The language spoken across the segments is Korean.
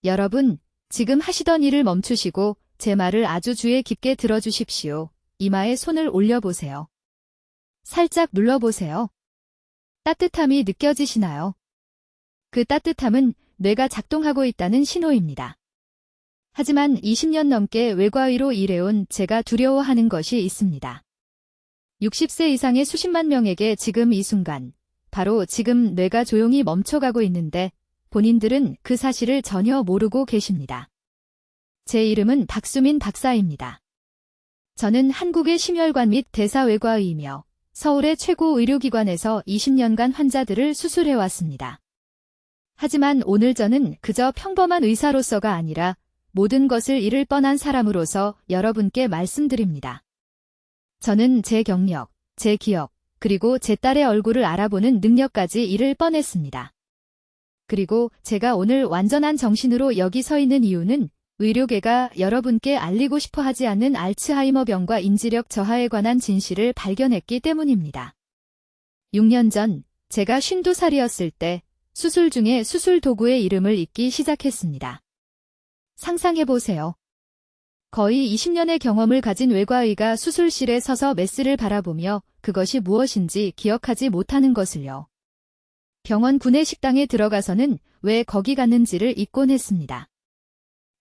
여러분, 지금 하시던 일을 멈추시고 제 말을 아주 주의 깊게 들어주십시오. 이마에 손을 올려보세요. 살짝 눌러보세요. 따뜻함이 느껴지시나요? 그 따뜻함은 뇌가 작동하고 있다는 신호입니다. 하지만 20년 넘게 외과의로 일해온 제가 두려워하는 것이 있습니다. 60세 이상의 수십만 명에게 지금 이 순간, 바로 지금 뇌가 조용히 멈춰가고 있는데 본인들은 그 사실을 전혀 모르고 계십니다. 제 이름은 박수민 박사입니다. 저는 한국의 심혈관 및 대사외과의이며 서울의 최고 의료기관에서 20년간 환자들을 수술해왔습니다. 하지만 오늘 저는 그저 평범한 의사로서가 아니라 모든 것을 잃을 뻔한 사람으로서 여러분께 말씀드립니다. 저는 제 경력, 제 기억, 그리고 제 딸의 얼굴을 알아보는 능력까지 잃을 뻔했습니다. 그리고 제가 오늘 완전한 정신으로 여기 서 있는 이유는 의료계가 여러분께 알리고 싶어 하지 않는 알츠하이머병과 인지력 저하에 관한 진실을 발견했기 때문입니다. 6년 전 제가 52살이었을 때 수술 중에 수술 도구의 이름을 잊기 시작했습니다. 상상해보세요. 거의 20년의 경험을 가진 외과의가 수술실에 서서 메스를 바라보며 그것이 무엇인지 기억하지 못하는 것을요. 병원 구내식당에 들어가서는 왜 거기 갔는지를 잊곤 했습니다.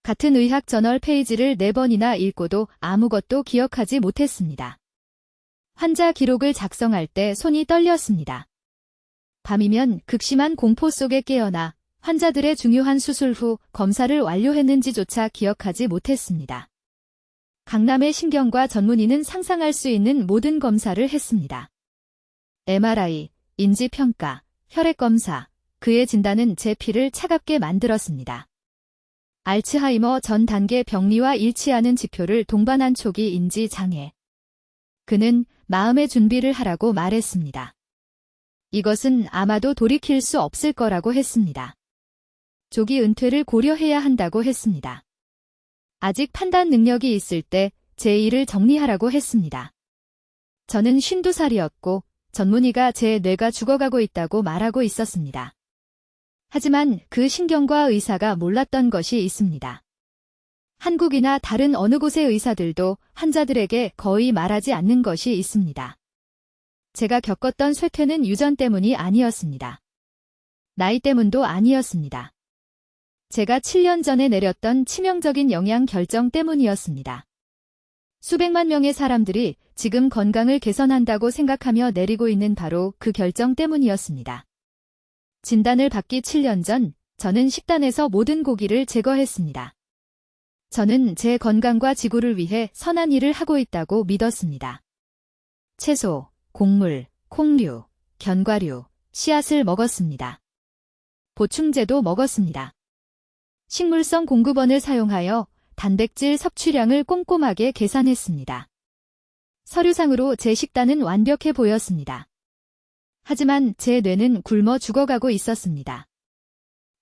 같은 의학 저널 페이지를 4번이나 읽고도 아무것도 기억하지 못했습니다. 환자 기록을 작성할 때 손이 떨렸습니다. 밤이면 극심한 공포 속에 깨어나 환자들의 중요한 수술 후 검사를 완료했는지조차 기억하지 못했습니다. 강남의 신경과 전문의는 상상할 수 있는 모든 검사를 했습니다. MRI, 인지평가, 혈액검사, 그의 진단은 제 피를 차갑게 만들었습니다. 알츠하이머 전 단계 병리와 일치하는 지표를 동반한 초기 인지 장애. 그는 마음의 준비를 하라고 말했습니다. 이것은 아마도 돌이킬 수 없을 거라고 했습니다. 조기 은퇴를 고려해야 한다고 했습니다. 아직 판단 능력이 있을 때 제 일을 정리하라고 했습니다. 저는 52살이었고 전문의가 제 뇌가 죽어가고 있다고 말하고 있었습니다. 하지만 그 신경과 의사가 몰랐던 것이 있습니다. 한국이나 다른 어느 곳의 의사들도 환자들에게 거의 말하지 않는 것이 있습니다. 제가 겪었던 쇠퇴는 유전 때문이 아니었습니다. 나이 때문도 아니었습니다. 제가 7년 전에 내렸던 치명적인 영양 결정 때문이었습니다. 수백만 명의 사람들이 지금 건강을 개선한다고 생각하며 내리고 있는 바로 그 결정 때문이었습니다. 진단을 받기 7년 전, 저는 식단에서 모든 고기를 제거했습니다. 저는 제 건강과 지구를 위해 선한 일을 하고 있다고 믿었습니다. 채소, 곡물, 콩류, 견과류, 씨앗을 먹었습니다. 보충제도 먹었습니다. 식물성 공급원을 사용하여 단백질 섭취량을 꼼꼼하게 계산했습니다. 서류상으로 제 식단은 완벽해 보였습니다. 하지만 제 뇌는 굶어 죽어가고 있었습니다.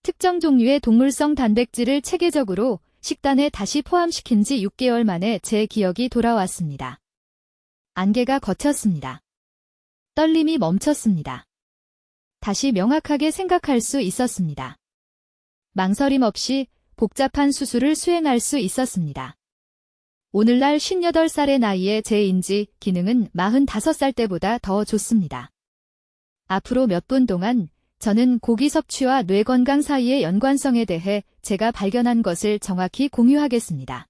특정 종류의 동물성 단백질을 체계적으로 식단에 다시 포함시킨 지 6개월 만에 제 기억이 돌아왔습니다. 안개가 걷혔습니다. 떨림이 멈췄습니다. 다시 명확하게 생각할 수 있었습니다. 망설임 없이 복잡한 수술을 수행할 수 있었습니다. 오늘날 58살의 나이에 제 인지 기능은 45살 때보다 더 좋습니다. 앞으로 몇 분 동안 저는 고기 섭취와 뇌 건강 사이의 연관성에 대해 제가 발견한 것을 정확히 공유하겠습니다.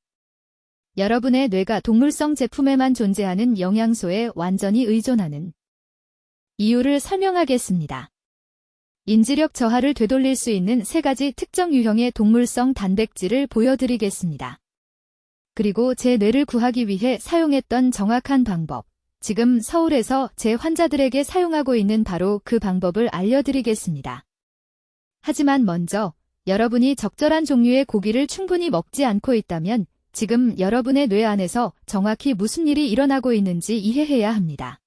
여러분의 뇌가 동물성 제품에만 존재하는 영양소에 완전히 의존하는 이유를 설명하겠습니다. 인지력 저하를 되돌릴 수 있는 3가지 특정 유형의 동물성 단백질을 보여드리겠습니다. 그리고 제 뇌를 구하기 위해 사용했던 정확한 방법, 지금 서울에서 제 환자들에게 사용하고 있는 바로 그 방법을 알려드리겠습니다. 하지만 먼저 여러분이 적절한 종류의 고기를 충분히 먹지 않고 있다면 지금 여러분의 뇌 안에서 정확히 무슨 일이 일어나고 있는지 이해해야 합니다.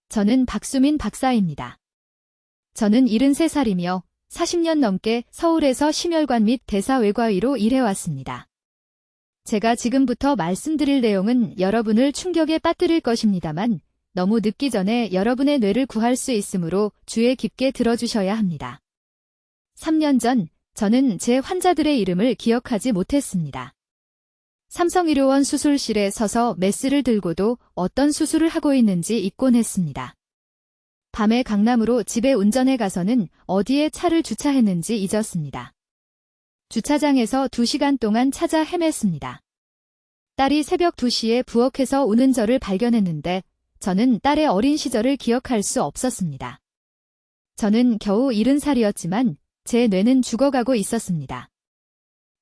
저는 박수민 박사입니다. 저는 73살이며 40년 넘게 서울에서 심혈관 및 대사외과의로 일해왔습니다. 제가 지금부터 말씀드릴 내용은 여러분을 충격에 빠뜨릴 것입니다만 너무 늦기 전에 여러분의 뇌를 구할 수 있으므로 주의 깊게 들어주셔야 합니다. 3년 전 저는 제 환자들의 이름을 기억하지 못했습니다. 삼성의료원 수술실에 서서 메스를 들고도 어떤 수술을 하고 있는지 잊곤 했습니다. 밤에 강남으로 집에 운전해 가서는 어디에 차를 주차했는지 잊었습니다. 주차장에서 2시간 동안 찾아 헤맸습니다. 딸이 새벽 2시에 부엌에서 우는 저를 발견했는데 저는 딸의 어린 시절을 기억할 수 없었습니다. 저는 겨우 70살이었지만 제 뇌는 죽어가고 있었습니다.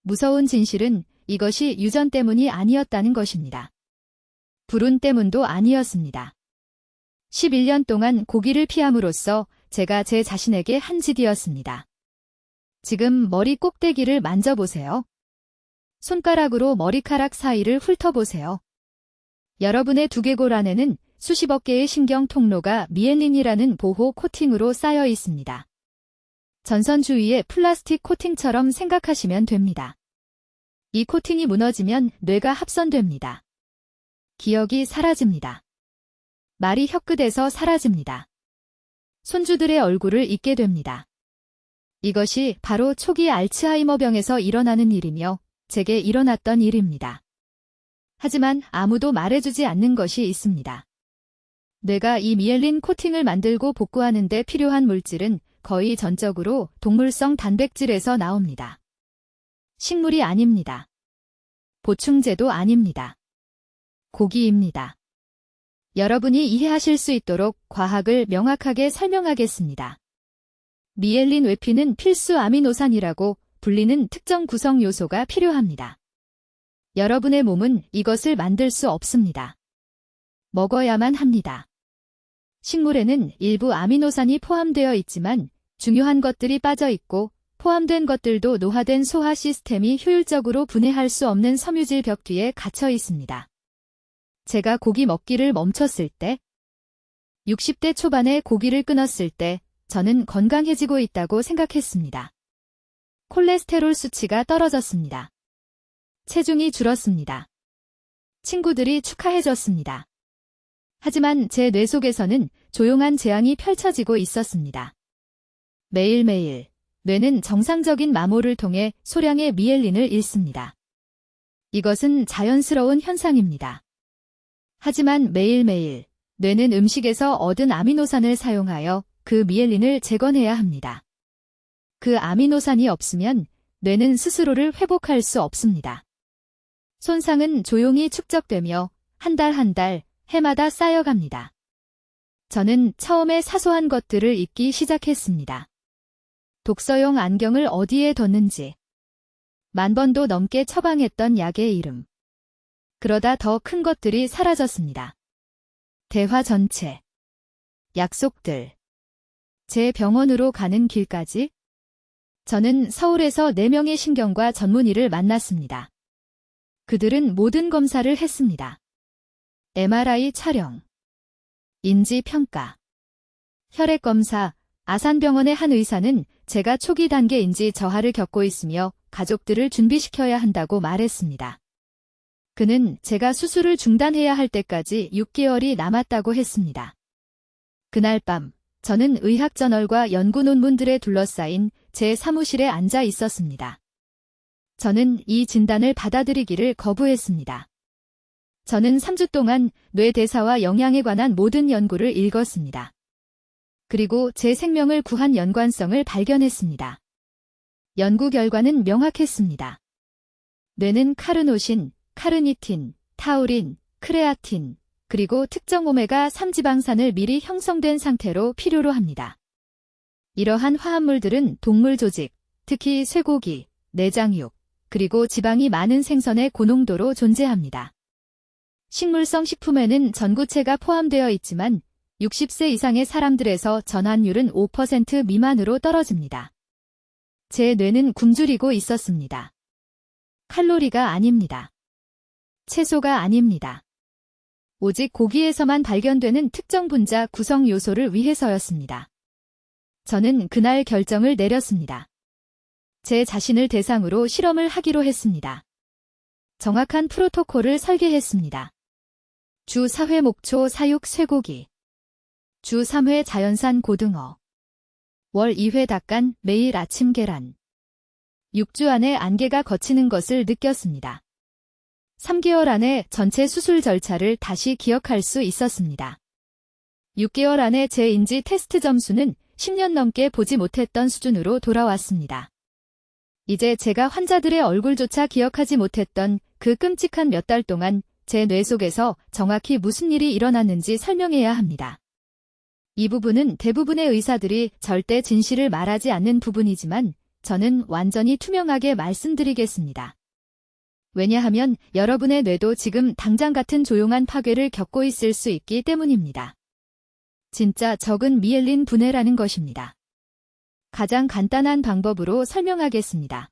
무서운 진실은 이것이 유전 때문이 아니었다는 것입니다. 불운 때문도 아니었습니다. 11년 동안 고기를 피함으로써 제가 제 자신에게 한 짓이었습니다. 지금 머리 꼭대기를 만져보세요. 손가락으로 머리카락 사이를 훑어보세요. 여러분의 두개골 안에는 수십억 개의 신경 통로가 미엘린이라는 보호 코팅으로 쌓여 있습니다. 전선 주위의 플라스틱 코팅처럼 생각하시면 됩니다. 이 코팅이 무너지면 뇌가 합선됩니다. 기억이 사라집니다. 말이 혀끝에서 사라집니다. 손주들의 얼굴을 잊게 됩니다. 이것이 바로 초기 알츠하이머병에서 일어나는 일이며 제게 일어났던 일입니다. 하지만 아무도 말해주지 않는 것이 있습니다. 뇌가 이 미엘린 코팅을 만들고 복구하는 데 필요한 물질은 거의 전적으로 동물성 단백질에서 나옵니다. 식물이 아닙니다. 보충제도 아닙니다. 고기입니다. 여러분이 이해하실 수 있도록 과학을 명확하게 설명하겠습니다. 미엘린 외피는 필수 아미노산이라고 불리는 특정 구성 요소가 필요합니다. 여러분의 몸은 이것을 만들 수 없습니다. 먹어야만 합니다. 식물에는 일부 아미노산이 포함되어 있지만 중요한 것들이 빠져 있고 포함된 것들도 노화된 소화 시스템이 효율적으로 분해할 수 없는 섬유질 벽 뒤에 갇혀 있습니다. 제가 고기 먹기를 멈췄을 때, 60대 초반에 고기를 끊었을 때 저는 건강해지고 있다고 생각했습니다. 콜레스테롤 수치가 떨어졌습니다. 체중이 줄었습니다. 친구들이 축하해줬습니다. 하지만 제 뇌 속에서는 조용한 재앙이 펼쳐지고 있었습니다. 매일매일 뇌는 정상적인 마모를 통해 소량의 미엘린을 잃습니다. 이것은 자연스러운 현상입니다. 하지만 매일매일 뇌는 음식에서 얻은 아미노산을 사용하여 그 미엘린을 재건해야 합니다. 그 아미노산이 없으면 뇌는 스스로를 회복할 수 없습니다. 손상은 조용히 축적되며 한 달 한 달, 해마다 쌓여갑니다. 저는 처음에 사소한 것들을 잊기 시작했습니다. 독서용 안경을 어디에 뒀는지, 10,000번도 넘게 처방했던 약의 이름. 그러다 더 큰 것들이 사라졌습니다. 대화 전체, 약속들, 제 병원으로 가는 길까지. 저는 서울에서 4명의 신경과 전문의를 만났습니다. 그들은 모든 검사를 했습니다. MRI 촬영, 인지평가, 혈액검사, 아산병원의 한 의사는 제가 초기 단계 인지 저하를 겪고 있으며 가족들을 준비시켜야 한다고 말했습니다. 그는 제가 수술을 중단해야 할 때까지 6개월이 남았다고 했습니다. 그날 밤, 저는 의학저널과 연구 논문들에 둘러싸인 제 사무실에 앉아 있었습니다. 저는 이 진단을 받아들이기를 거부했습니다. 저는 3주 동안 뇌 대사와 영양에 관한 모든 연구를 읽었습니다. 그리고 제 생명을 구한 연관성을 발견했습니다. 연구 결과는 명확했습니다. 뇌는 카르노신, 카르니틴, 타우린, 크레아틴, 그리고 특정 오메가3 지방산을 미리 형성된 상태로 필요로 합니다. 이러한 화합물들은 동물 조직, 특히 쇠고기, 내장육, 그리고 지방이 많은 생선의 고농도로 존재합니다. 식물성 식품에는 전구체가 포함되어 있지만 60세 이상의 사람들에서 전환율은 5% 미만으로 떨어집니다. 제 뇌는 굶주리고 있었습니다. 칼로리가 아닙니다. 채소가 아닙니다. 오직 고기에서만 발견되는 특정 분자 구성 요소를 위해서였습니다. 저는 그날 결정을 내렸습니다. 제 자신을 대상으로 실험을 하기로 했습니다. 정확한 프로토콜을 설계했습니다. 주 4회 목초 사육 쇠고기, 주 3회 자연산 고등어, 월 2회 닭간, 매일 아침 계란, 6주 안에 안개가 걷히는 것을 느꼈습니다. 3개월 안에 전체 수술 절차를 다시 기억할 수 있었습니다. 6개월 안에 제 인지 테스트 점수는 10년 넘게 보지 못했던 수준으로 돌아왔습니다. 이제 제가 환자들의 얼굴조차 기억하지 못했던 그 끔찍한 몇 달 동안 제 뇌 속에서 정확히 무슨 일이 일어났는지 설명해야 합니다. 이 부분은 대부분의 의사들이 절대 진실을 말하지 않는 부분이지만 저는 완전히 투명하게 말씀드리겠습니다. 왜냐하면 여러분의 뇌도 지금 당장 같은 조용한 파괴를 겪고 있을 수 있기 때문입니다. 진짜 적은 미엘린 분해라는 것입니다. 가장 간단한 방법으로 설명하겠습니다.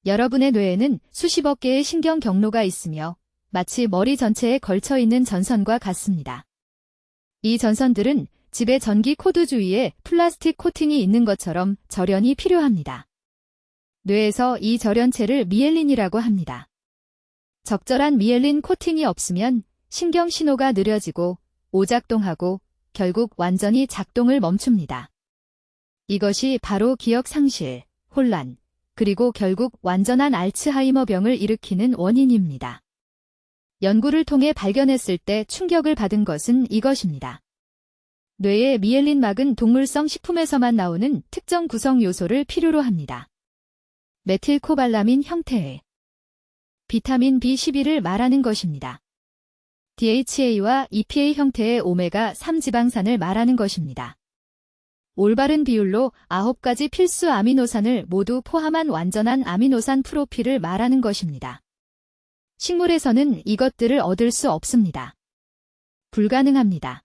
여러분의 뇌에는 수십억 개의 신경 경로가 있으며 마치 머리 전체에 걸쳐 있는 전선과 같습니다. 이 전선들은 집의 전기 코드 주위에 플라스틱 코팅이 있는 것처럼 절연이 필요합니다. 뇌에서 이 절연체를 미엘린이라고 합니다. 적절한 미엘린 코팅이 없으면 신경 신호가 느려지고 오작동하고 결국 완전히 작동을 멈춥니다. 이것이 바로 기억 상실, 혼란, 그리고 결국 완전한 알츠하이머병을 일으키는 원인입니다. 연구를 통해 발견했을 때 충격을 받은 것은 이것입니다. 뇌의 미엘린막은 동물성 식품에서만 나오는 특정 구성 요소를 필요로 합니다. 메틸코발라민 형태의 비타민 B12를 말하는 것입니다. DHA와 EPA 형태의 오메가3 지방산을 말하는 것입니다. 올바른 비율로 9가지 필수 아미노산을 모두 포함한 완전한 아미노산 프로필을 말하는 것입니다. 식물에서는 이것들을 얻을 수 없습니다. 불가능합니다.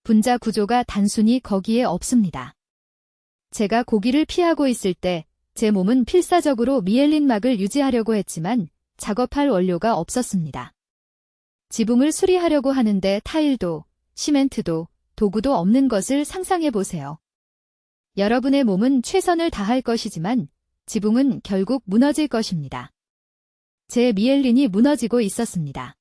분자 구조가 단순히 거기에 없습니다. 제가 고기를 피하고 있을 때 제 몸은 필사적으로 미엘린막을 유지하려고 했지만 작업할 원료가 없었습니다. 지붕을 수리하려고 하는데 타일도, 시멘트도, 도구도 없는 것을 상상해 보세요. 여러분의 몸은 최선을 다할 것이지만 지붕은 결국 무너질 것입니다. 제 미엘린이 무너지고 있었습니다.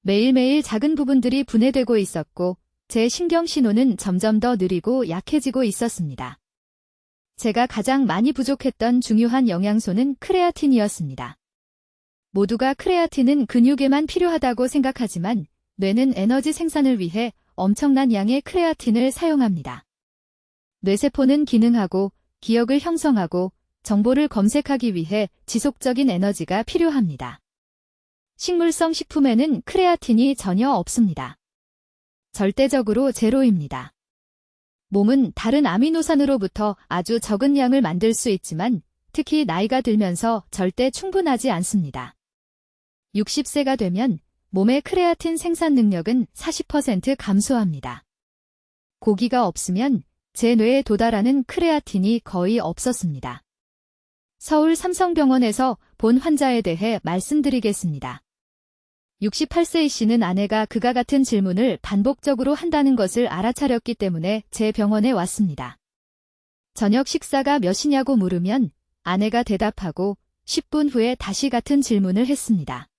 매일매일 작은 부분들이 분해되고 있었고 제 신경 신호는 점점 더 느리고 약해지고 있었습니다. 제가 가장 많이 부족했던 중요한 영양소는 크레아틴이었습니다. 모두가 크레아틴은 근육에만 필요하다고 생각하지만 뇌는 에너지 생산을 위해 엄청난 양의 크레아틴을 사용합니다. 뇌세포는 기능하고 기억을 형성하고 정보를 검색하기 위해 지속적인 에너지가 필요합니다. 식물성 식품에는 크레아틴이 전혀 없습니다. 절대적으로 제로입니다. 몸은 다른 아미노산으로부터 아주 적은 양을 만들 수 있지만 특히 나이가 들면서 절대 충분하지 않습니다. 60세가 되면 몸의 크레아틴 생산 능력은 40% 감소합니다. 고기가 없으면 제 뇌에 도달하는 크레아틴이 거의 없었습니다. 서울 삼성병원에서 본 환자에 대해 말씀드리겠습니다. 68세의 씨는 아내가 그가 같은 질문을 반복적으로 한다는 것을 알아차렸기 때문에 제 병원에 왔습니다. 저녁 식사가 몇 시냐고 물으면 아내가 대답하고 10분 후에 다시 같은 질문을 했습니다.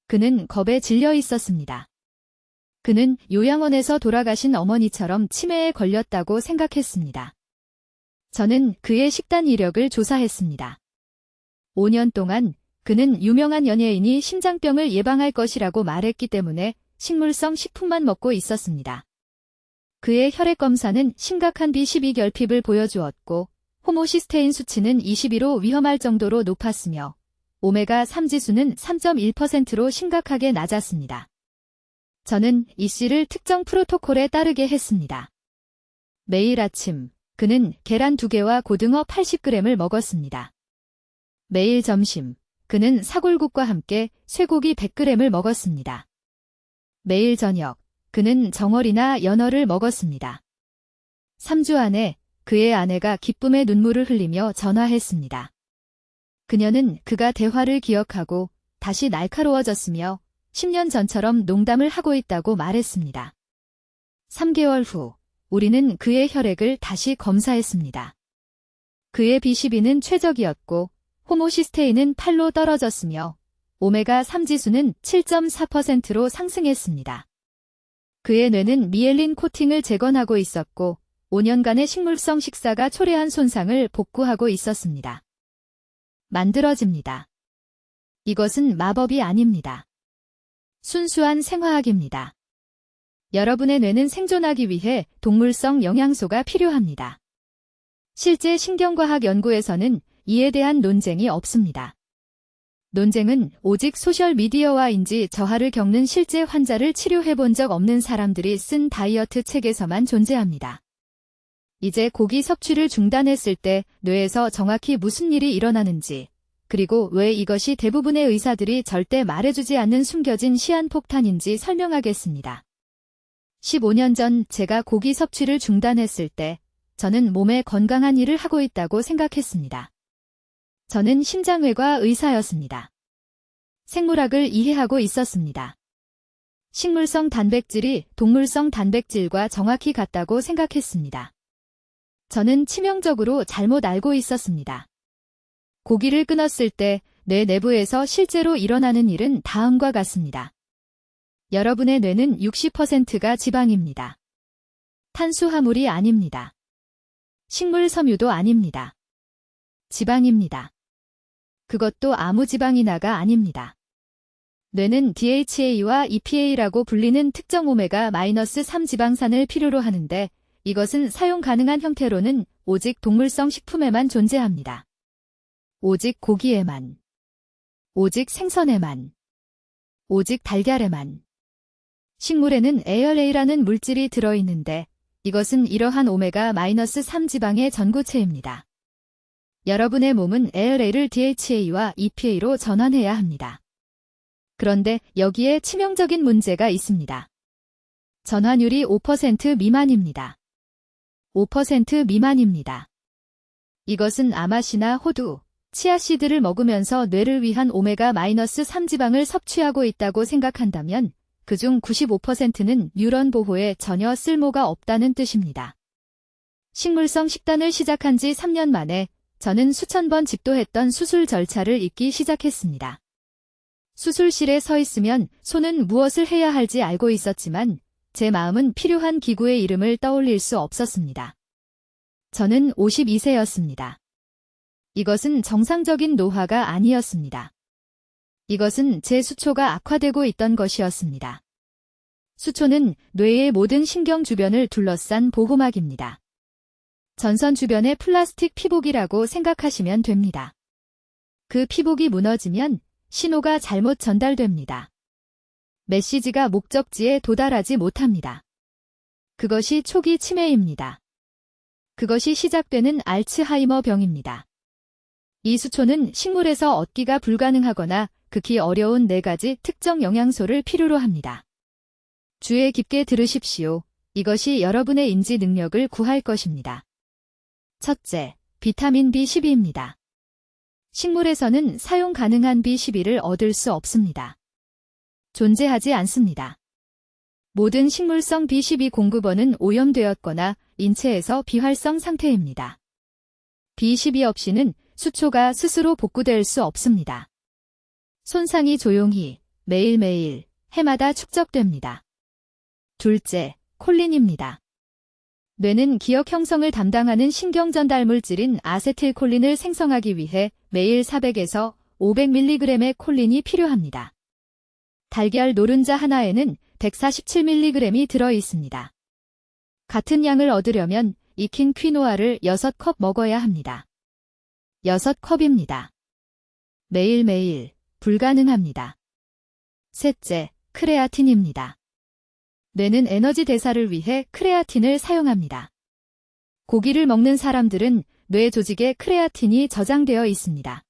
그는 겁에 질려 있었습니다. 그는 요양원에서 돌아가신 어머니처럼 치매에 걸렸다고 생각했습니다. 저는 그의 식단 이력을 조사했습니다. 5년 동안 그는 유명한 연예인이 심장병을 예방할 것이라고 말했기 때문에 식물성 식품만 먹고 있었습니다. 그의 혈액 검사는 심각한 B12 결핍을 보여주었고 호모시스테인 수치는 22로 위험할 정도로 높았으며 오메가3 지수는 3.1%로 심각하게 낮았습니다. 저는 이 씨를 특정 프로토콜에 따르게 했습니다. 매일 아침 그는 계란 2개와 고등어 80g을 먹었습니다. 매일 점심 그는 사골국과 함께 쇠고기 100g을 먹었습니다. 매일 저녁 그는 정어리나 연어를 먹었습니다. 3주 안에 그의 아내가 기쁨의 눈물을 흘리며 전화했습니다. 그녀는 그가 대화를 기억하고 다시 날카로워졌으며 10년 전처럼 농담을 하고 있다고 말했습니다. 3개월 후 우리는 그의 혈액을 다시 검사했습니다. 그의 B12는 최적이었고 호모시스테인은 8로 떨어졌으며 오메가3 지수는 7.4%로 상승했습니다. 그의 뇌는 미엘린 코팅을 재건하고 있었고 5년간의 식물성 식사가 초래한 손상을 복구하고 있었습니다. 만들어집니다. 이것은 마법이 아닙니다. 순수한 생화학입니다. 여러분의 뇌는 생존하기 위해 동물성 영양소가 필요합니다. 실제 신경과학 연구에서는 이에 대한 논쟁이 없습니다. 논쟁은 오직 소셜미디어와 인지 저하를 겪는 실제 환자를 치료해본 적 없는 사람들이 쓴 다이어트 책에서만 존재합니다. 이제 고기 섭취를 중단했을 때 뇌에서 정확히 무슨 일이 일어나는지, 그리고 왜 이것이 대부분의 의사들이 절대 말해주지 않는 숨겨진 시한폭탄인지 설명하겠습니다. 15년 전 제가 고기 섭취를 중단했을 때 저는 몸에 건강한 일을 하고 있다고 생각했습니다. 저는 심장외과 의사였습니다. 생물학을 이해하고 있었습니다. 식물성 단백질이 동물성 단백질과 정확히 같다고 생각했습니다. 저는 치명적으로 잘못 알고 있었습니다. 고기를 끊었을 때 뇌 내부에서 실제로 일어나는 일은 다음과 같습니다. 여러분의 뇌는 60%가 지방입니다. 탄수화물이 아닙니다. 식물 섬유도 아닙니다. 지방입니다. 그것도 아무 지방이나가 아닙니다. 뇌는 DHA와 EPA라고 불리는 특정 오메가-3 지방산을 필요로 하는데 이것은 사용 가능한 형태로는 오직 동물성 식품에만 존재합니다. 오직 고기에만. 오직 생선에만. 오직 달걀에만. 식물에는 ALA라는 물질이 들어있는데 이것은 이러한 오메가-3 지방의 전구체입니다. 여러분의 몸은 ALA를 DHA와 EPA로 전환해야 합니다. 그런데 여기에 치명적인 문제가 있습니다. 전환율이 5% 미만입니다. 5% 미만입니다. 이것은 아마시나 호두, 치아씨드를 먹으면서 뇌를 위한 오메가-3 지방을 섭취하고 있다고 생각한다면 그중 95%는 뉴런 보호에 전혀 쓸모가 없다는 뜻입니다. 식물성 식단을 시작한 지 3년 만에 저는 수천 번 집도했던 수술 절차를 잊기 시작했습니다. 수술실에 서 있으면 손은 무엇을 해야 할지 알고 있었지만 제 마음은 필요한 기구의 이름을 떠올릴 수 없었습니다. 저는 52세였습니다. 이것은 정상적인 노화가 아니었습니다. 이것은 제 수초가 악화되고 있던 것이었습니다. 수초는 뇌의 모든 신경 주변을 둘러싼 보호막입니다. 전선 주변의 플라스틱 피복이라고 생각하시면 됩니다. 그 피복이 무너지면 신호가 잘못 전달됩니다. 메시지가 목적지에 도달하지 못합니다. 그것이 초기 치매입니다. 그것이 시작되는 알츠하이머 병입니다. 이 수초는 식물에서 얻기가 불가능하거나 극히 어려운 4가지 특정 영양소를 필요로 합니다. 주의 깊게 들으십시오. 이것이 여러분의 인지 능력을 구할 것입니다. 첫째, 비타민 B12입니다. 식물에서는 사용 가능한 B12를 얻을 수 없습니다. 존재하지 않습니다. 모든 식물성 B12 공급원은 오염되었거나 인체에서 비활성 상태입니다. B12 없이는 수초가 스스로 복구될 수 없습니다. 손상이 조용히 매일매일 해마다 축적됩니다. 둘째, 콜린입니다. 뇌는 기억 형성을 담당하는 신경 전달 물질인 아세틸콜린을 생성하기 위해 매일 400에서 500mg의 콜린이 필요합니다. 달걀 노른자 하나에는 147mg이 들어 있습니다. 같은 양을 얻으려면 익힌 퀴노아를 6컵 먹어야 합니다. 6컵입니다. 매일매일 불가능합니다. 셋째, 크레아틴입니다. 뇌는 에너지 대사를 위해 크레아틴을 사용합니다. 고기를 먹는 사람들은 뇌 조직에 크레아틴이 저장되어 있습니다.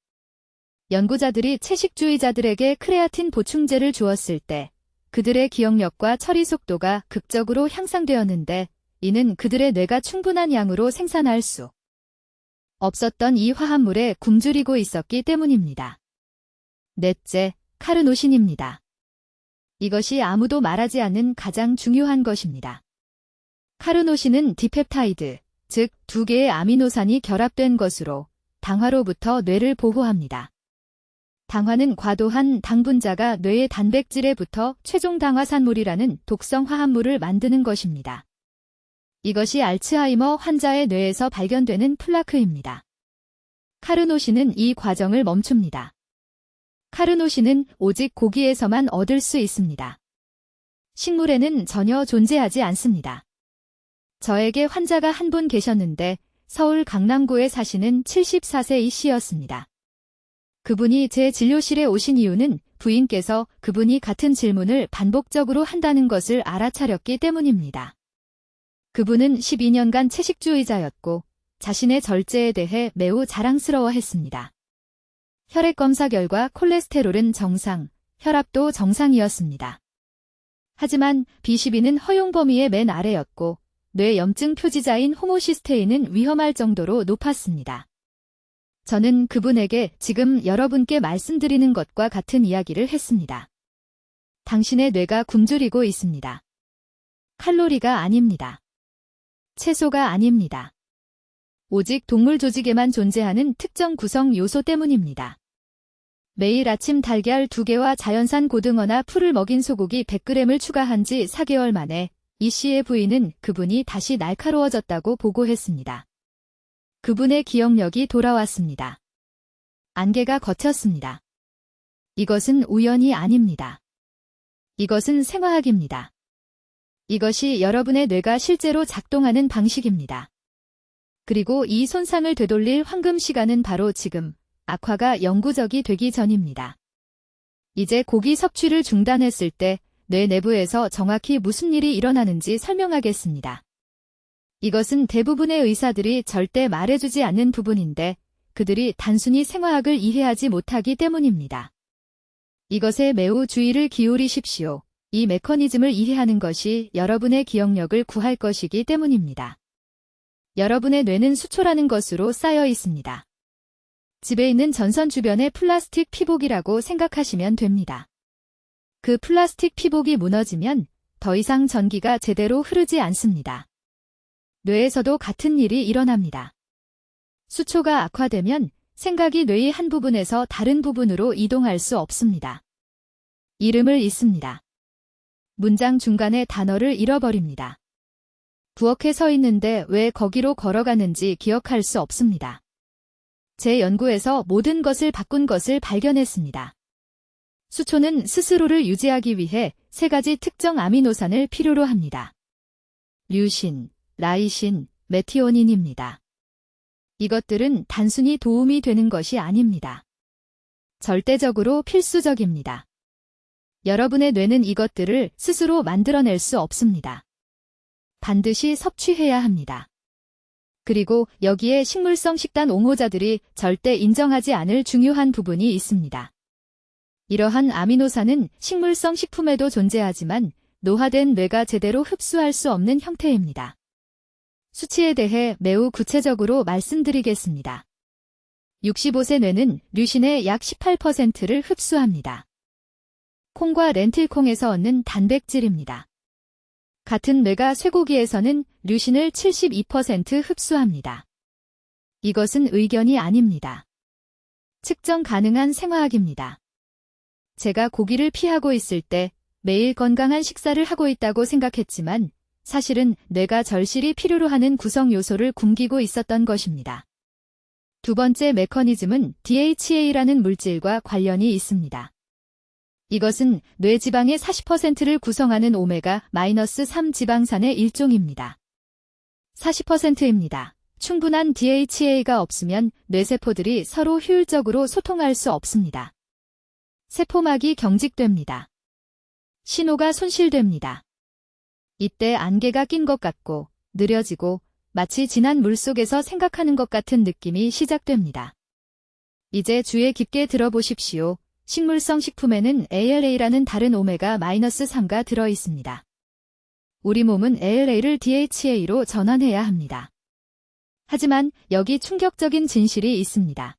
연구자들이 채식주의자들에게 크레아틴 보충제를 주었을 때 그들의 기억력과 처리 속도가 극적으로 향상되었는데 이는 그들의 뇌가 충분한 양으로 생산할 수 없었던 이 화합물에 굶주리고 있었기 때문입니다. 넷째, 카르노신입니다. 이것이 아무도 말하지 않는 가장 중요한 것입니다. 카르노신은 디펩타이드, 즉 2개의 아미노산이 결합된 것으로 당화로부터 뇌를 보호합니다. 당화는 과도한 당분자가 뇌의 단백질에 붙어 최종 당화산물이라는 독성 화합물을 만드는 것입니다. 이것이 알츠하이머 환자의 뇌에서 발견되는 플라크입니다. 카르노신은 이 과정을 멈춥니다. 카르노신은 오직 고기에서만 얻을 수 있습니다. 식물에는 전혀 존재하지 않습니다. 저에게 환자가 한 분 계셨는데 서울 강남구에 사시는 74세 이 씨였습니다. 그분이 제 진료실에 오신 이유는 부인께서 그분이 같은 질문을 반복적으로 한다는 것을 알아차렸기 때문입니다. 그분은 12년간 채식주의자였고 자신의 절제에 대해 매우 자랑스러워했습니다. 혈액검사 결과 콜레스테롤은 정상, 혈압도 정상이었습니다. 하지만 B12는 허용 범위의 맨 아래였고 뇌염증 표지자인 호모시스테인은 위험할 정도로 높았습니다. 저는 그분에게 지금 여러분께 말씀드리는 것과 같은 이야기를 했습니다. 당신의 뇌가 굶주리고 있습니다. 칼로리가 아닙니다. 채소가 아닙니다. 오직 동물 조직에만 존재하는 특정 구성 요소 때문입니다. 매일 아침 달걀 2개와 자연산 고등어나 풀을 먹인 소고기 100g을 추가한 지 4개월 만에 이 씨의 부인은 그분이 다시 날카로워졌다고 보고했습니다. 그분의 기억력이 돌아왔습니다. 안개가 걷혔습니다. 이것은 우연이 아닙니다. 이것은 생화학입니다. 이것이 여러분의 뇌가 실제로 작동하는 방식입니다. 그리고 이 손상을 되돌릴 황금 시간은 바로 지금, 악화가 영구적이 되기 전입니다. 이제 고기 섭취를 중단했을 때 뇌 내부에서 정확히 무슨 일이 일어나는지 설명하겠습니다. 이것은 대부분의 의사들이 절대 말해주지 않는 부분인데 그들이 단순히 생화학을 이해하지 못하기 때문입니다. 이것에 매우 주의를 기울이십시오. 이 메커니즘을 이해하는 것이 여러분의 기억력을 구할 것이기 때문입니다. 여러분의 뇌는 수초라는 것으로 쌓여 있습니다. 집에 있는 전선 주변의 플라스틱 피복이라고 생각하시면 됩니다. 그 플라스틱 피복이 무너지면 더 이상 전기가 제대로 흐르지 않습니다. 뇌에서도 같은 일이 일어납니다. 수초가 악화되면 생각이 뇌의 한 부분에서 다른 부분으로 이동할 수 없습니다. 이름을 잊습니다. 문장 중간에 단어를 잃어버립니다. 부엌에 서 있는데 왜 거기로 걸어가는지 기억할 수 없습니다. 제 연구에서 모든 것을 바꾼 것을 발견했습니다. 수초는 스스로를 유지하기 위해 3가지 특정 아미노산을 필요로 합니다. 류신, 라이신, 메티오닌입니다. 이것들은 단순히 도움이 되는 것이 아닙니다. 절대적으로 필수적입니다. 여러분의 뇌는 이것들을 스스로 만들어낼 수 없습니다. 반드시 섭취해야 합니다. 그리고 여기에 식물성 식단 옹호자들이 절대 인정하지 않을 중요한 부분이 있습니다. 이러한 아미노산은 식물성 식품에도 존재하지만 노화된 뇌가 제대로 흡수할 수 없는 형태입니다. 수치에 대해 매우 구체적으로 말씀드리겠습니다. 65세 뇌는 류신의 약 18%를 흡수합니다. 콩과 렌틸콩에서 얻는 단백질입니다. 같은 뇌가 쇠고기에서는 류신을 72% 흡수합니다. 이것은 의견이 아닙니다. 측정 가능한 생화학입니다. 제가 고기를 피하고 있을 때 매일 건강한 식사를 하고 있다고 생각했지만 사실은 뇌가 절실히 필요로 하는 구성 요소를 굶기고 있었던 것입니다. 두 번째 메커니즘은 DHA라는 물질과 관련이 있습니다. 이것은 뇌 지방의 40%를 구성하는 오메가-3 지방산의 일종입니다. 40%입니다. 충분한 DHA가 없으면 뇌세포들이 서로 효율적으로 소통할 수 없습니다. 세포막이 경직됩니다. 신호가 손실됩니다. 이때 안개가 낀 것 같고 느려지고 마치 진한 물속에서 생각하는 것 같은 느낌이 시작됩니다. 이제 주의 깊게 들어보십시오. 식물성 식품에는 ALA라는 다른 오메가-3가 들어 있습니다. 우리 몸은 ALA를 DHA로 전환해야 합니다. 하지만 여기 충격적인 진실이 있습니다.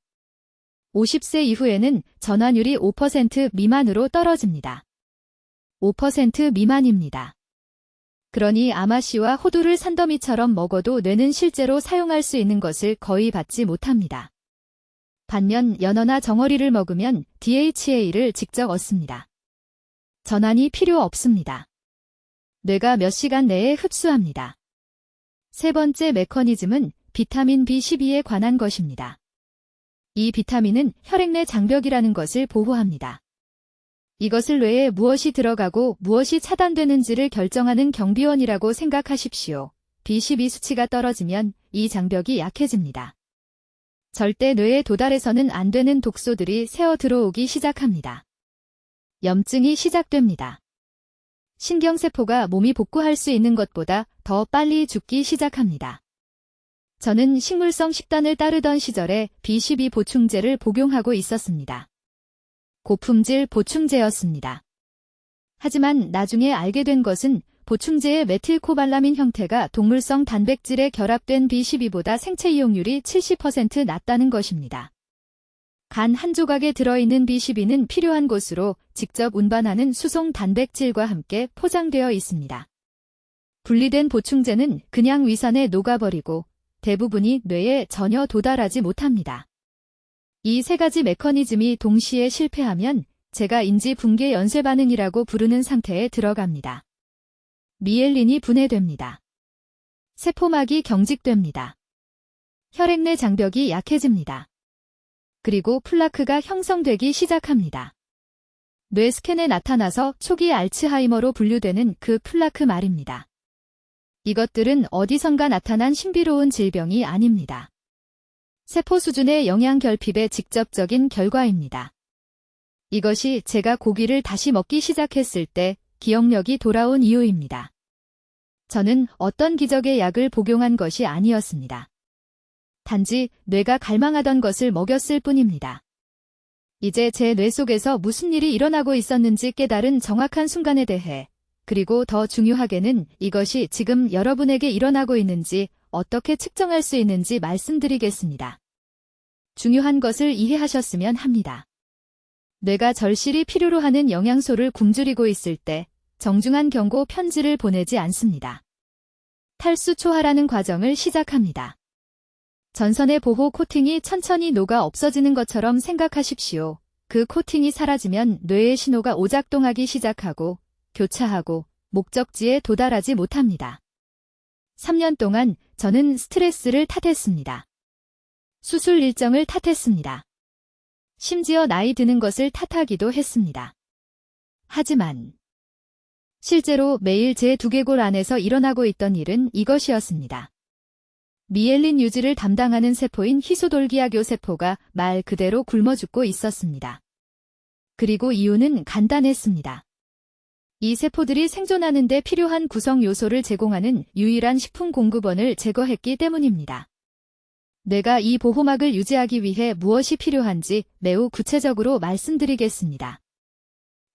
50세 이후에는 전환율이 5% 미만으로 떨어집니다. 5% 미만입니다. 그러니 아마씨와 호두를 산더미처럼 먹어도 뇌는 실제로 사용할 수 있는 것을 거의 받지 못합니다. 반면 연어나 정어리를 먹으면 DHA를 직접 얻습니다. 전환이 필요 없습니다. 뇌가 몇 시간 내에 흡수합니다. 세 번째 메커니즘은 비타민 B12에 관한 것입니다. 이 비타민은 혈액 내 장벽이라는 것을 보호합니다. 이것을 뇌에 무엇이 들어가고 무엇이 차단되는지를 결정하는 경비원이라고 생각하십시오. B12 수치가 떨어지면 이 장벽이 약해집니다. 절대 뇌에 도달해서는 안 되는 독소들이 새어 들어오기 시작합니다. 염증이 시작됩니다. 신경세포가 몸이 복구할 수 있는 것보다 더 빨리 죽기 시작합니다. 저는 식물성 식단을 따르던 시절에 B12 보충제를 복용하고 있었습니다. 고품질 보충제였습니다. 하지만 나중에 알게 된 것은 보충제의 메틸코발라민 형태가 동물성 단백질에 결합된 B12보다 생체 이용률이 70% 낮다는 것입니다. 간 한 조각에 들어있는 B12는 필요한 곳으로 직접 운반하는 수송 단백질과 함께 포장되어 있습니다. 분리된 보충제는 그냥 위산에 녹아버리고 대부분이 뇌에 전혀 도달하지 못합니다. 이 세 가지 메커니즘이 동시에 실패하면 제가 인지 붕괴 연쇄 반응이라고 부르는 상태에 들어갑니다. 미엘린이 분해됩니다. 세포막이 경직됩니다. 혈액 내 장벽이 약해집니다. 그리고 플라크가 형성되기 시작합니다. 뇌 스캔에 나타나서 초기 알츠하이머로 분류되는 그 플라크 말입니다. 이것들은 어디선가 나타난 신비로운 질병이 아닙니다. 세포 수준의 영양 결핍의 직접적인 결과입니다. 이것이 제가 고기를 다시 먹기 시작했을 때 기억력이 돌아온 이유입니다. 저는 어떤 기적의 약을 복용한 것이 아니었습니다. 단지 뇌가 갈망하던 것을 먹였을 뿐입니다. 이제 제 뇌 속에서 무슨 일이 일어나고 있었는지 깨달은 정확한 순간에 대해, 그리고 더 중요하게는 이것이 지금 여러분에게 일어나고 있는지 어떻게 측정할 수 있는지 말씀드리겠습니다. 중요한 것을 이해하셨으면 합니다. 뇌가 절실히 필요로 하는 영양소를 굶주리고 있을 때 정중한 경고 편지를 보내지 않습니다. 탈수 초하라는 과정을 시작합니다. 전선의 보호 코팅이 천천히 녹아 없어지는 것처럼 생각하십시오. 그 코팅이 사라지면 뇌의 신호가 오작동하기 시작하고 교차하고 목적지에 도달하지 못합니다. 3년 동안 저는 스트레스를 탓했습니다. 수술 일정을 탓했습니다. 심지어 나이 드는 것을 탓하기도 했습니다. 하지만 실제로 매일 제 두개골 안에서 일어나고 있던 일은 이것이었습니다. 미엘린 유지를 담당하는 세포인 희소돌기아교 세포가 말 그대로 굶어 죽고 있었습니다. 그리고 이유는 간단했습니다. 이 세포들이 생존하는 데 필요한 구성 요소를 제공하는 유일한 식품 공급원을 제거했기 때문입니다. 뇌가 이 보호막을 유지하기 위해 무엇이 필요한지 매우 구체적으로 말씀드리겠습니다.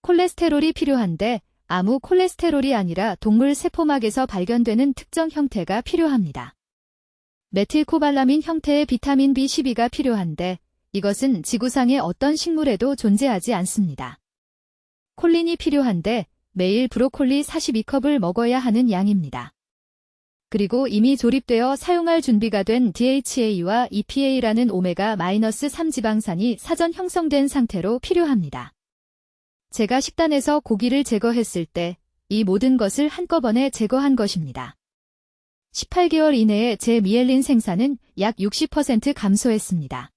콜레스테롤이 필요한데 아무 콜레스테롤이 아니라 동물 세포막에서 발견되는 특정 형태가 필요합니다. 메틸코발라민 형태의 비타민 B12가 필요한데 이것은 지구상의 어떤 식물에도 존재하지 않습니다. 콜린이 필요한데 매일 브로콜리 42컵을 먹어야 하는 양입니다. 그리고 이미 조립되어 사용할 준비가 된 DHA와 EPA라는 오메가-3 지방산이 사전 형성된 상태로 필요합니다. 제가 식단에서 고기를 제거했을 때 이 모든 것을 한꺼번에 제거한 것입니다. 18개월 이내에 제 미엘린 생산은 약 60% 감소했습니다.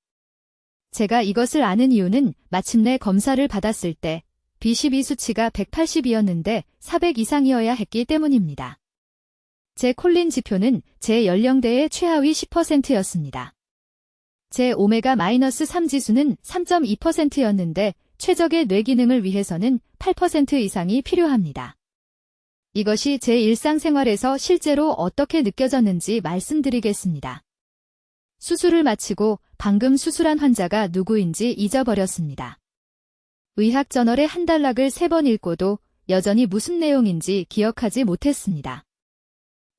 제가 이것을 아는 이유는 마침내 검사를 받았을 때 B12 수치가 180이었는데 400 이상이어야 했기 때문입니다. 제 콜린 지표는 제 연령대의 최하위 10%였습니다. 제 오메가-3 지수는 3.2%였는데 최적의 뇌 기능을 위해서는 8% 이상이 필요합니다. 이것이 제 일상생활에서 실제로 어떻게 느껴졌는지 말씀드리겠습니다. 수술을 마치고 방금 수술한 환자가 누구인지 잊어버렸습니다. 의학 저널의 한 단락을 3번 읽고도 여전히 무슨 내용인지 기억하지 못했습니다.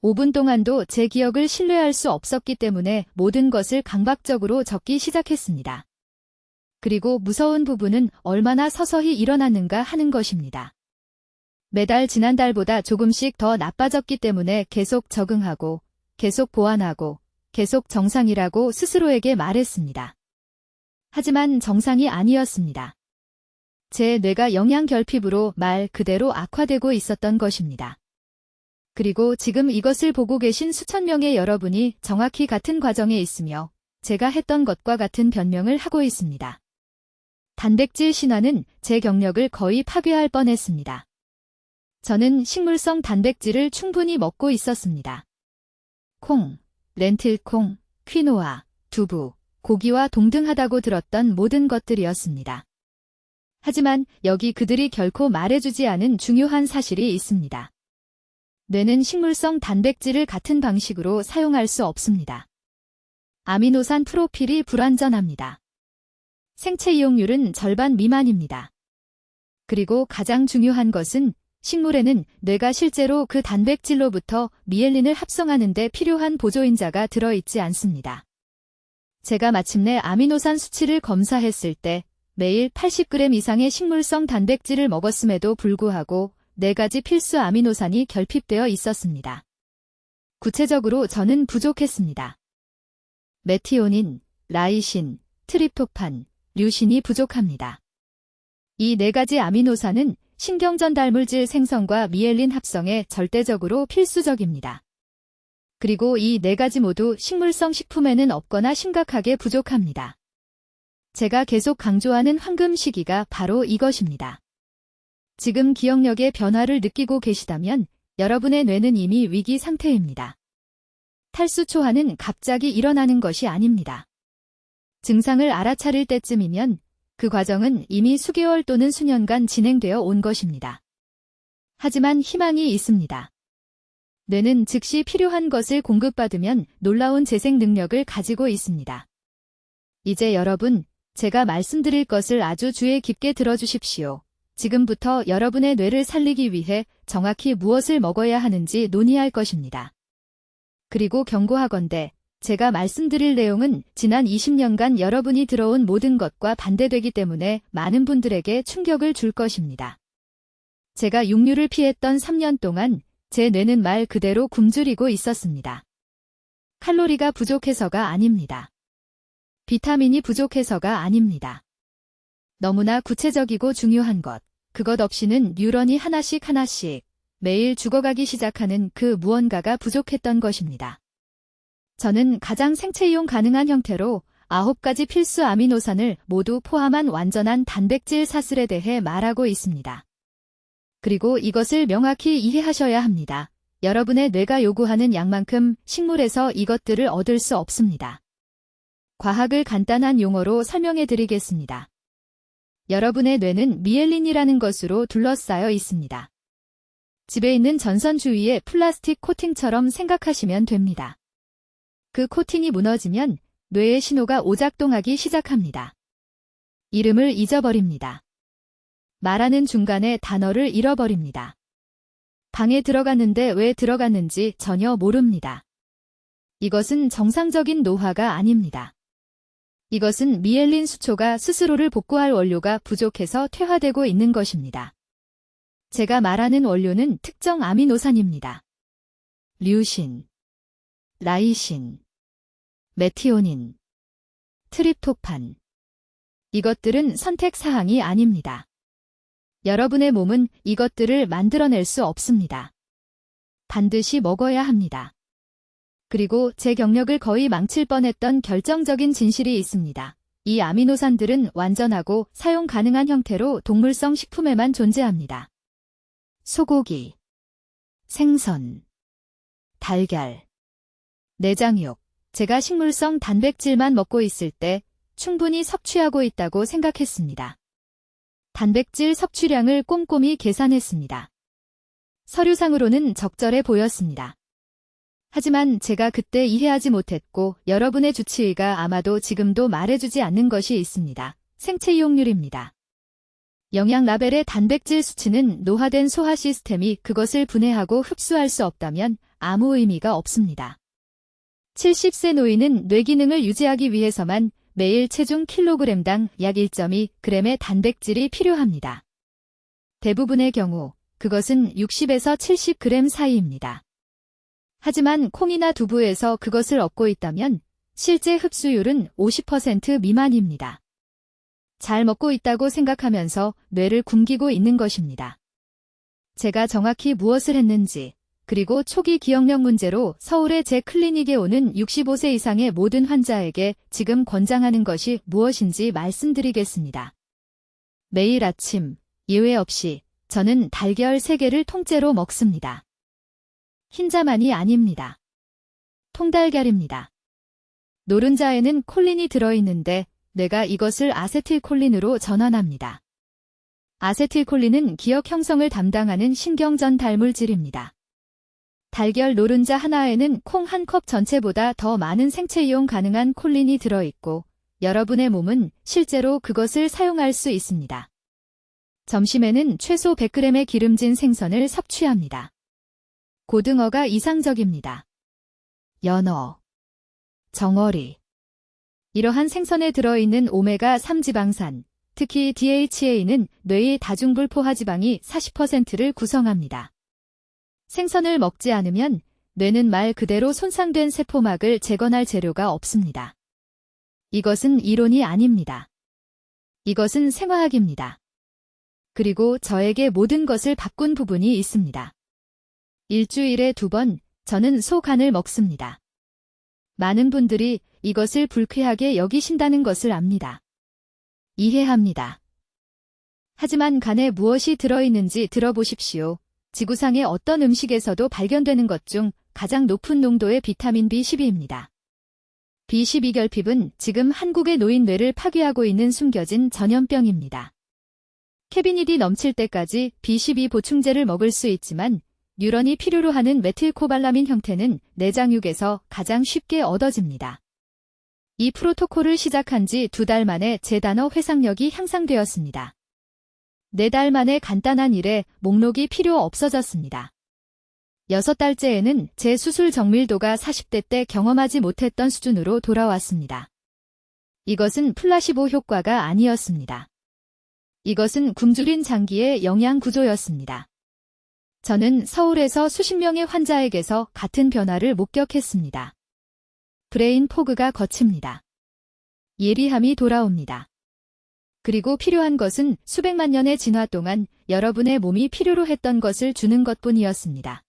5분 동안도 제 기억을 신뢰할 수 없었기 때문에 모든 것을 강박적으로 적기 시작했습니다. 그리고 무서운 부분은 얼마나 서서히 일어났는가 하는 것입니다. 매달 지난달보다 조금씩 더 나빠졌기 때문에 계속 적응하고 계속 보완하고 계속 정상이라고 스스로에게 말했습니다. 하지만 정상이 아니었습니다. 제 뇌가 영양 결핍으로 말 그대로 악화되고 있었던 것입니다. 그리고 지금 이것을 보고 계신 수천 명의 여러분이 정확히 같은 과정에 있으며 제가 했던 것과 같은 변명을 하고 있습니다. 단백질 신화는 제 경력을 거의 파괴할 뻔했습니다. 저는 식물성 단백질을 충분히 먹고 있었습니다. 콩, 렌틸콩, 퀴노아, 두부, 고기와 동등하다고 들었던 모든 것들이었습니다. 하지만 여기 그들이 결코 말해주지 않은 중요한 사실이 있습니다. 뇌는 식물성 단백질을 같은 방식으로 사용할 수 없습니다. 아미노산 프로필이 불완전합니다. 생체 이용률은 절반 미만입니다. 그리고 가장 중요한 것은 식물에는 뇌가 실제로 그 단백질로부터 미엘린을 합성하는 데 필요한 보조인자가 들어있지 않습니다. 제가 마침내 아미노산 수치를 검사했을 때 매일 80g 이상의 식물성 단백질을 먹었음에도 불구하고 4가지 필수 아미노산이 결핍되어 있었습니다. 구체적으로 저는 부족했습니다. 메티오닌, 라이신, 트립토판, 류신이 부족합니다. 이 4가지 아미노산은 신경전달물질 생성과 미엘린 합성에 절대적으로 필수적입니다. 그리고 이 4가지 모두 식물성 식품에는 없거나 심각하게 부족합니다. 제가 계속 강조하는 황금 시기가 바로 이것입니다. 지금 기억력의 변화를 느끼고 계시다면 여러분의 뇌는 이미 위기 상태입니다. 탈수 초화는 갑자기 일어나는 것이 아닙니다. 증상을 알아차릴 때쯤이면 그 과정은 이미 수개월 또는 수년간 진행되어 온 것입니다. 하지만 희망이 있습니다. 뇌는 즉시 필요한 것을 공급받으면 놀라운 재생 능력을 가지고 있습니다. 이제 여러분, 제가 말씀드릴 것을 아주 주의 깊게 들어주십시오. 지금부터 여러분의 뇌를 살리기 위해 정확히 무엇을 먹어야 하는지 논의할 것입니다. 그리고 경고하건대 제가 말씀드릴 내용은 지난 20년간 여러분이 들어온 모든 것과 반대되기 때문에 많은 분들에게 충격을 줄 것입니다. 제가 육류를 피했던 3년 동안 제 뇌는 말 그대로 굶주리고 있었습니다. 칼로리가 부족해서가 아닙니다. 비타민이 부족해서가 아닙니다. 너무나 구체적이고 중요한 것, 그것 없이는 뉴런이 하나씩 매일 죽어가기 시작하는 그 무언가가 부족했던 것입니다. 저는 가장 생체 이용 가능한 형태로 9가지 필수 아미노산을 모두 포함한 완전한 단백질 사슬에 대해 말하고 있습니다. 그리고 이것을 명확히 이해하셔야 합니다. 여러분의 뇌가 요구하는 양만큼 식물에서 이것들을 얻을 수 없습니다. 과학을 간단한 용어로 설명해 드리겠습니다. 여러분의 뇌는 미엘린이라는 것으로 둘러싸여 있습니다. 집에 있는 전선 주위의 플라스틱 코팅처럼 생각하시면 됩니다. 그 코팅이 무너지면 뇌의 신호가 오작동하기 시작합니다. 이름을 잊어버립니다. 말하는 중간에 단어를 잃어버립니다. 방에 들어갔는데 왜 들어갔는지 전혀 모릅니다. 이것은 정상적인 노화가 아닙니다. 이것은 미엘린 수초가 스스로를 복구할 원료가 부족해서 퇴화되고 있는 것입니다. 제가 말하는 원료는 특정 아미노산입니다. 류신, 라이신, 메티오닌, 트립토판. 이것들은 선택사항이 아닙니다. 여러분의 몸은 이것들을 만들어낼 수 없습니다. 반드시 먹어야 합니다. 그리고 제 경력을 거의 망칠 뻔했던 결정적인 진실이 있습니다. 이 아미노산들은 완전하고 사용 가능한 형태로 동물성 식품에만 존재합니다. 소고기, 생선, 달걀, 내장육. 제가 식물성 단백질만 먹고 있을 때 충분히 섭취하고 있다고 생각했습니다. 단백질 섭취량을 꼼꼼히 계산했습니다. 서류상으로는 적절해 보였습니다. 하지만 제가 그때 이해하지 못했고 여러분의 주치의가 아마도 지금도 말해주지 않는 것이 있습니다. 생체 이용률입니다. 영양 라벨의 단백질 수치는 노화된 소화 시스템이 그것을 분해하고 흡수할 수 없다면 아무 의미가 없습니다. 70세 노인은 뇌 기능을 유지하기 위해서만 매일 체중 킬로그램당 약 1.2g의 단백질이 필요합니다. 대부분의 경우 그것은 60에서 70g 사이입니다. 하지만 콩이나 두부에서 그것을 얻고 있다면 실제 흡수율은 50% 미만입니다. 잘 먹고 있다고 생각하면서 뇌를 굶기고 있는 것입니다. 제가 정확히 무엇을 했는지, 그리고 초기 기억력 문제로 서울의 제 클리닉에 오는 65세 이상의 모든 환자에게 지금 권장하는 것이 무엇인지 말씀드리겠습니다. 매일 아침, 예외 없이 저는 달걀 3개를 통째로 먹습니다. 흰자만이 아닙니다. 통달걀입니다. 노른자에는 콜린이 들어있는데 뇌가 이것을 아세틸콜린으로 전환합니다. 아세틸콜린은 기억 형성을 담당하는 신경전 달물질입니다. 달걀 노른자 하나에는 콩 한 컵 전체보다 더 많은 생체 이용 가능한 콜린이 들어있고 여러분의 몸은 실제로 그것을 사용할 수 있습니다. 점심에는 최소 100g의 기름진 생선을 섭취합니다. 고등어가 이상적입니다. 연어, 정어리. 이러한 생선에 들어있는 오메가3 지방산, 특히 DHA는 뇌의 다중불포화 지방이 40%를 구성합니다. 생선을 먹지 않으면 뇌는 말 그대로 손상된 세포막을 재건할 재료가 없습니다. 이것은 이론이 아닙니다. 이것은 생화학입니다. 그리고 저에게 모든 것을 바꾼 부분이 있습니다. 일주일에 2번 저는 소간을 먹습니다. 많은 분들이 이것을 불쾌하게 여기신다는 것을 압니다. 이해합니다. 하지만 간에 무엇이 들어있는지 들어보십시오. 지구상의 어떤 음식에서도 발견되는 것 중 가장 높은 농도의 비타민 B12입니다. B12 결핍은 지금 한국의 노인 뇌를 파괴하고 있는 숨겨진 전염병입니다. 캐비닛이 넘칠 때까지 B12 보충제를 먹을 수 있지만 뉴런이 필요로 하는 메틸코발라민 형태는 내장육에서 가장 쉽게 얻어집니다. 이 프로토콜을 시작한 지 2달 만에 제 단어 회상력이 향상되었습니다. 4달 만에 간단한 일에 목록이 필요 없어졌습니다. 6달째에는 제 수술 정밀도가 40대 때 경험하지 못했던 수준으로 돌아왔습니다. 이것은 플라시보 효과가 아니었습니다. 이것은 굶주린 장기의 영양 구조였습니다. 저는 서울에서 수십 명의 환자에게서 같은 변화를 목격했습니다. 브레인 포그가 거칩니다. 예리함이 돌아옵니다. 그리고 필요한 것은 수백만 년의 진화 동안 여러분의 몸이 필요로 했던 것을 주는 것뿐이었습니다.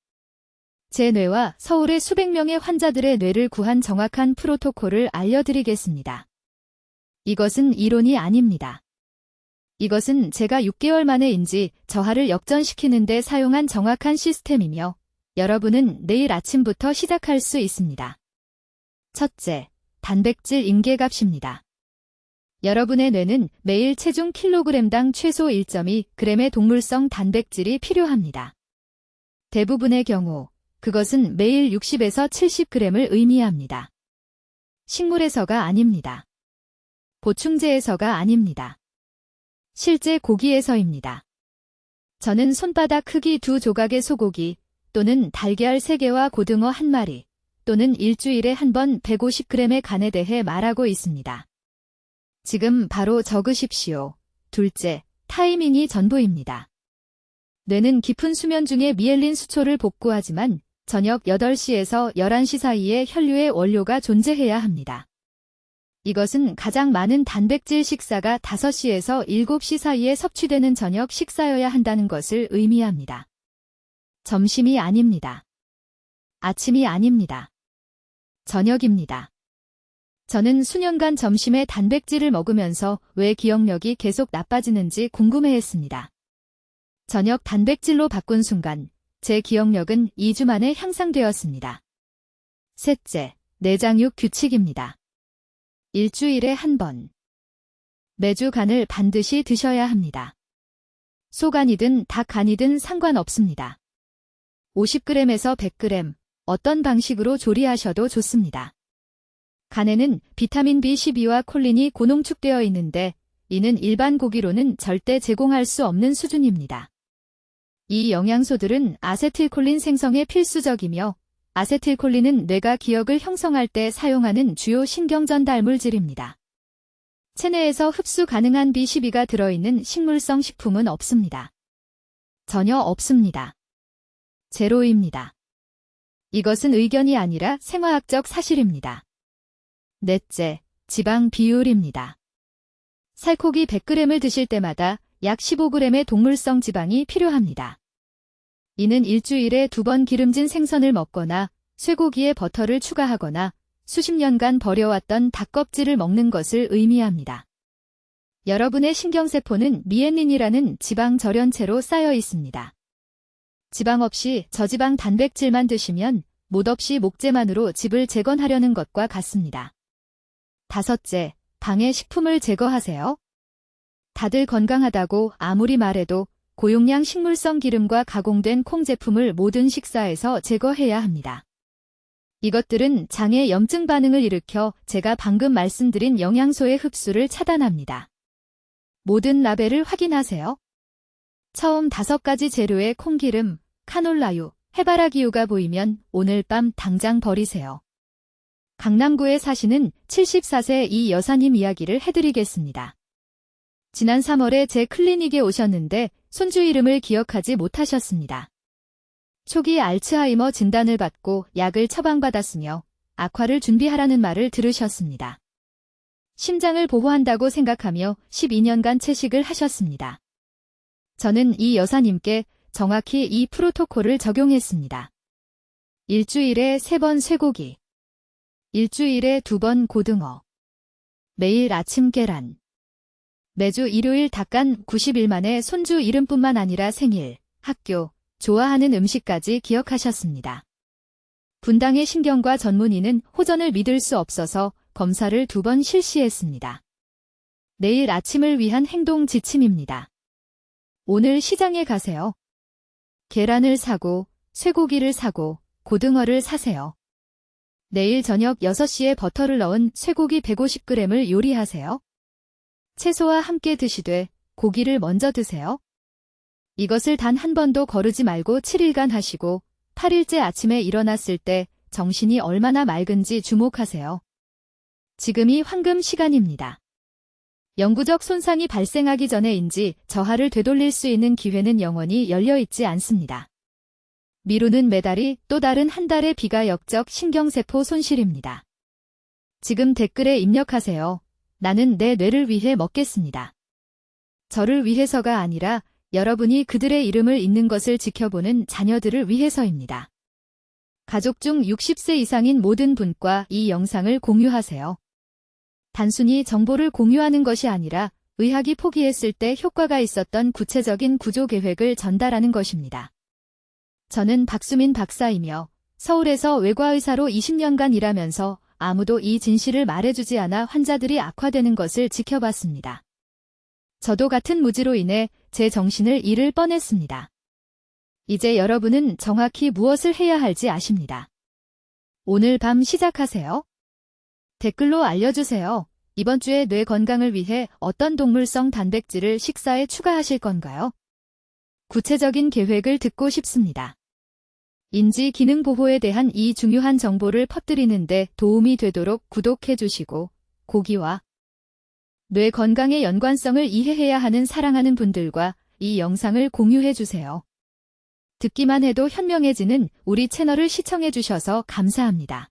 제 뇌와 서울의 수백 명의 환자들의 뇌를 구한 정확한 프로토콜을 알려드리겠습니다. 이것은 이론이 아닙니다. 이것은 제가 6개월 만에 인지 저하를 역전시키는 데 사용한 정확한 시스템이며 여러분은 내일 아침부터 시작할 수 있습니다. 첫째, 단백질 임계값입니다. 여러분의 뇌는 매일 체중 킬로그램당 최소 1.2g의 동물성 단백질이 필요합니다. 대부분의 경우 그것은 매일 60에서 70g을 의미합니다. 식물에서가 아닙니다. 보충제에서가 아닙니다. 실제 고기에서입니다. 저는 손바닥 크기 2조각의 소고기 또는 달걀 3개와 고등어 1마리 또는 일주일에 한 번 150g의 간에 대해 말하고 있습니다. 지금 바로 적으십시오. 둘째, 타이밍이 전부입니다. 뇌는 깊은 수면 중에 미엘린 수초를 복구하지만 저녁 8시에서 11시 사이에 혈류의 원료가 존재해야 합니다. 이것은 가장 많은 단백질 식사가 5시에서 7시 사이에 섭취되는 저녁 식사여야 한다는 것을 의미합니다. 점심이 아닙니다. 아침이 아닙니다. 저녁입니다. 저는 수년간 점심에 단백질을 먹으면서 왜 기억력이 계속 나빠지는지 궁금해했습니다. 저녁 단백질로 바꾼 순간 제 기억력은 2주 만에 향상되었습니다. 셋째, 내장육 규칙입니다. 일주일에 한 번. 매주 간을 반드시 드셔야 합니다. 소간이든 닭간이든 상관없습니다. 50g에서 100g, 어떤 방식으로 조리하셔도 좋습니다. 간에는 비타민 B12와 콜린이 고농축되어 있는데 이는 일반 고기로는 절대 제공할 수 없는 수준입니다. 이 영양소들은 아세틸콜린 생성에 필수적이며 아세틸콜린은 뇌가 기억을 형성할 때 사용하는 주요 신경전 달물질입니다. 체내에서 흡수 가능한 B12가 들어있는 식물성 식품은 없습니다. 전혀 없습니다. 제로입니다. 이것은 의견이 아니라 생화학적 사실입니다. 넷째, 지방 비율입니다. 살코기 100g을 드실 때마다 약 15g의 동물성 지방이 필요합니다. 이는 일주일에 2번 기름진 생선을 먹거나 쇠고기에 버터를 추가하거나 수십 년간 버려왔던 닭껍질을 먹는 것을 의미합니다. 여러분의 신경세포는 미엘린이라는 지방 절연체로 쌓여 있습니다. 지방 없이 저지방 단백질만 드시면 못 없이 목재만으로 집을 재건하려는 것과 같습니다. 5째, 방해 식품을 제거하세요. 다들 건강하다고 아무리 말해도 고용량 식물성 기름과 가공된 콩 제품을 모든 식사에서 제거해야 합니다. 이것들은 장에 염증 반응을 일으켜 제가 방금 말씀드린 영양소의 흡수를 차단합니다. 모든 라벨을 확인하세요. 처음 5가지 재료의 콩기름, 카놀라유, 해바라기유가 보이면 오늘 밤 당장 버리세요. 강남구에 사시는 74세 이 여사님 이야기를 해드리겠습니다. 지난 3월에 제 클리닉에 오셨는데 손주 이름을 기억하지 못하셨습니다. 초기 알츠하이머 진단을 받고 약을 처방받았으며 악화를 준비하라는 말을 들으셨습니다. 심장을 보호한다고 생각하며 12년간 채식을 하셨습니다. 저는 이 여사님께 정확히 이 프로토콜을 적용했습니다. 일주일에 3번 쇠고기, 일주일에 2번 고등어, 매일 아침 계란, 매주 일요일 닭간 90일 만에 손주 이름뿐만 아니라 생일, 학교, 좋아하는 음식까지 기억하셨습니다. 분당의 신경과 전문의는 호전을 믿을 수 없어서 검사를 2번 실시했습니다. 내일 아침을 위한 행동 지침입니다. 오늘 시장에 가세요. 계란을 사고, 쇠고기를 사고, 고등어를 사세요. 내일 저녁 6시에 버터를 넣은 쇠고기 150g을 요리하세요. 채소와 함께 드시되 고기를 먼저 드세요. 이것을 단 한 번도 거르지 말고 7일간 하시고 8일째 아침에 일어났을 때 정신이 얼마나 맑은지 주목하세요. 지금이 황금 시간입니다. 영구적 손상이 발생하기 전에인지 저하를 되돌릴 수 있는 기회는 영원히 열려있지 않습니다. 미루는 매달이 또 다른 한 달의 비가역적 신경세포 손실입니다. 지금 댓글에 입력하세요. 나는 내 뇌를 위해 먹겠습니다. 저를 위해서가 아니라 여러분이 그들의 이름을 읽는 것을 지켜보는 자녀들을 위해서입니다. 가족 중 60세 이상인 모든 분과 이 영상을 공유하세요. 단순히 정보를 공유하는 것이 아니라 의학이 포기했을 때 효과가 있었던 구체적인 구조 계획을 전달하는 것입니다. 저는 박수민 박사이며 서울에서 외과의사로 20년간 일하면서 아무도 이 진실을 말해주지 않아 환자들이 악화되는 것을 지켜봤습니다. 저도 같은 무지로 인해 제 정신을 잃을 뻔했습니다. 이제 여러분은 정확히 무엇을 해야 할지 아십니다. 오늘 밤 시작하세요. 댓글로 알려주세요. 이번 주에 뇌 건강을 위해 어떤 동물성 단백질을 식사에 추가하실 건가요? 구체적인 계획을 듣고 싶습니다. 인지 기능 보호에 대한 이 중요한 정보를 퍼뜨리는 데 도움이 되도록 구독해 주시고 고기와 뇌 건강의 연관성을 이해해야 하는 사랑하는 분들과 이 영상을 공유해 주세요. 듣기만 해도 현명해지는 우리 채널을 시청해 주셔서 감사합니다.